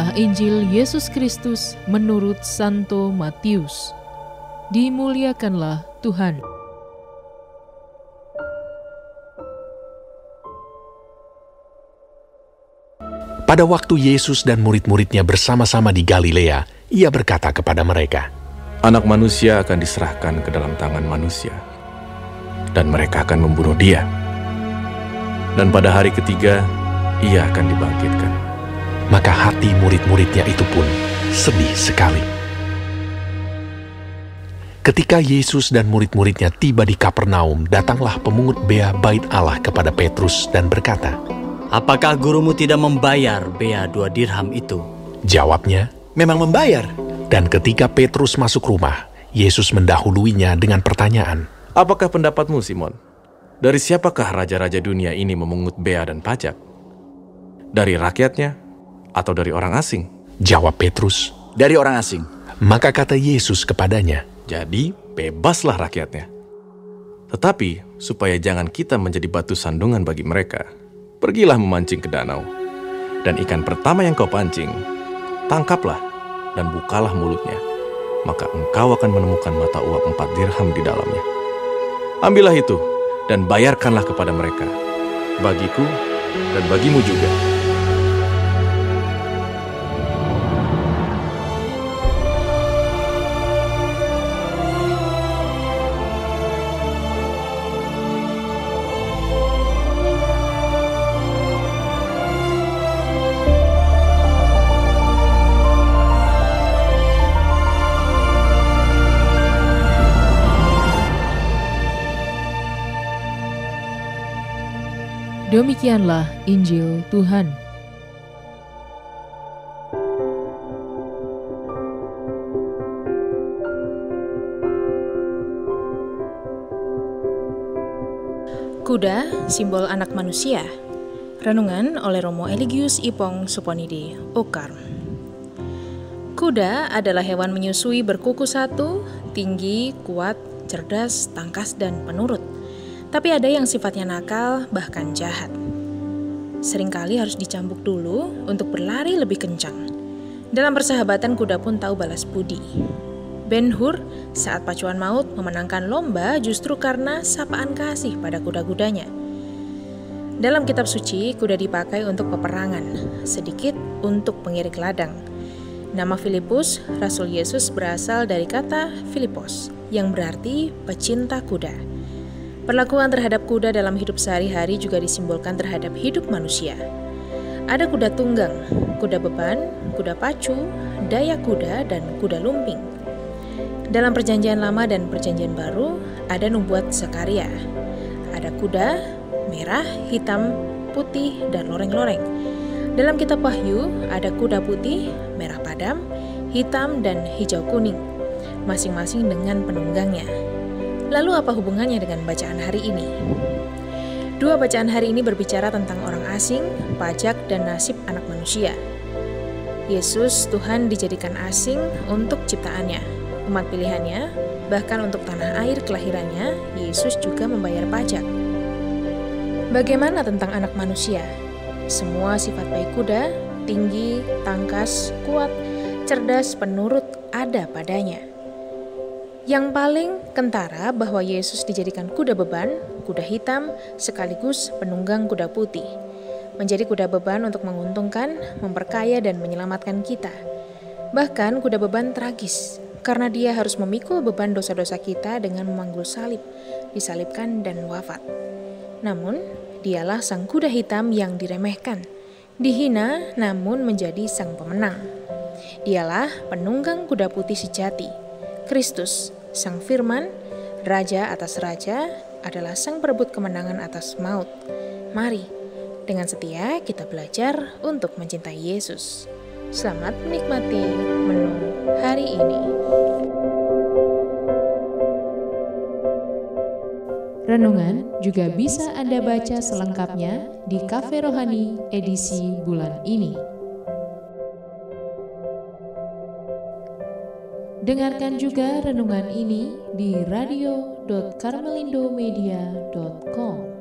Inilah Injil Yesus Kristus menurut Santo Matius. Dimuliakanlah Tuhan. Pada waktu Yesus dan murid-muridnya bersama-sama di Galilea, ia berkata kepada mereka, Anak manusia akan diserahkan ke dalam tangan manusia, dan mereka akan membunuh dia. Dan pada hari ketiga, ia akan dibangkitkan. Maka hati murid-muridnya itu pun sedih sekali. Ketika Yesus dan murid-muridnya tiba di Kapernaum, datanglah pemungut bea bait Allah kepada Petrus dan berkata, Apakah gurumu tidak membayar bea 2 dirham itu? Jawabnya, Memang membayar. dan ketika Petrus masuk rumah, Yesus mendahuluinya dengan pertanyaan, Apakah pendapatmu, Simon? Dari siapakah raja-raja dunia ini memungut bea dan pajak? Dari rakyatnya atau dari orang asing? Jawab Petrus. Dari orang asing. Maka kata Yesus kepadanya, Jadi, bebaslah rakyatnya. Tetapi, supaya jangan kita menjadi batu sandungan bagi mereka, pergilah memancing ke danau. Dan ikan pertama yang kau pancing, tangkaplah dan bukalah mulutnya. Maka engkau akan menemukan mata uap 4 dirham di dalamnya. Ambillah itu dan bayarkanlah kepada mereka, bagiku dan bagimu juga. Demikianlah Injil Tuhan. Kuda, simbol anak manusia. Renungan oleh Romo Eligius Ipong Suponidi, Okar. Kuda adalah hewan menyusui berkuku satu, tinggi, kuat, cerdas, tangkas, dan penurut. Tapi ada yang sifatnya nakal, bahkan jahat. Seringkali harus dicambuk dulu untuk berlari lebih kencang. Dalam persahabatan, kuda pun tahu balas budi. Ben-Hur saat pacuan maut memenangkan lomba justru karena sapaan kasih pada kuda-kudanya. Dalam kitab suci, kuda dipakai untuk peperangan, sedikit untuk pengiring ladang. Nama Filipus, Rasul Yesus berasal dari kata Filipos, yang berarti pecinta kuda. Perlakuan terhadap kuda dalam hidup sehari-hari juga disimbolkan terhadap hidup manusia. Ada kuda tunggang, kuda beban, kuda pacu, dayak kuda, dan kuda lumping. Dalam Perjanjian Lama dan Perjanjian Baru, ada nubuat Zakaria. Ada kuda, merah, hitam, putih, dan loreng-loreng. Dalam kitab Wahyu, ada kuda putih, merah padam, hitam, dan hijau kuning, masing-masing dengan penunggangnya. Lalu apa hubungannya dengan bacaan hari ini? 2 bacaan hari ini berbicara tentang orang asing, pajak, dan nasib anak manusia. Yesus, Tuhan, dijadikan asing untuk ciptaannya, umat pilihannya, bahkan untuk tanah air kelahirannya, Yesus juga membayar pajak. Bagaimana tentang anak manusia? Semua sifat baik kuda, tinggi, tangkas, kuat, cerdas, penurut ada padanya. Yang paling kentara bahwa Yesus dijadikan kuda beban, kuda hitam, sekaligus penunggang kuda putih. Menjadi kuda beban untuk menguntungkan, memperkaya, dan menyelamatkan kita. Bahkan kuda beban tragis, karena dia harus memikul beban dosa-dosa kita dengan memanggul salib, disalibkan, dan wafat. Namun, dialah sang kuda hitam yang diremehkan, dihina namun menjadi sang pemenang. Dialah penunggang kuda putih sejati, Kristus, Sang Firman, Raja atas Raja, adalah sang perebut kemenangan atas maut. Mari, dengan setia kita belajar untuk mencintai Yesus. Selamat menikmati menu hari ini. Renungan juga bisa Anda baca selengkapnya di Cafe Rohani edisi bulan ini. Dengarkan juga renungan ini di radio.karmelindomedia.com.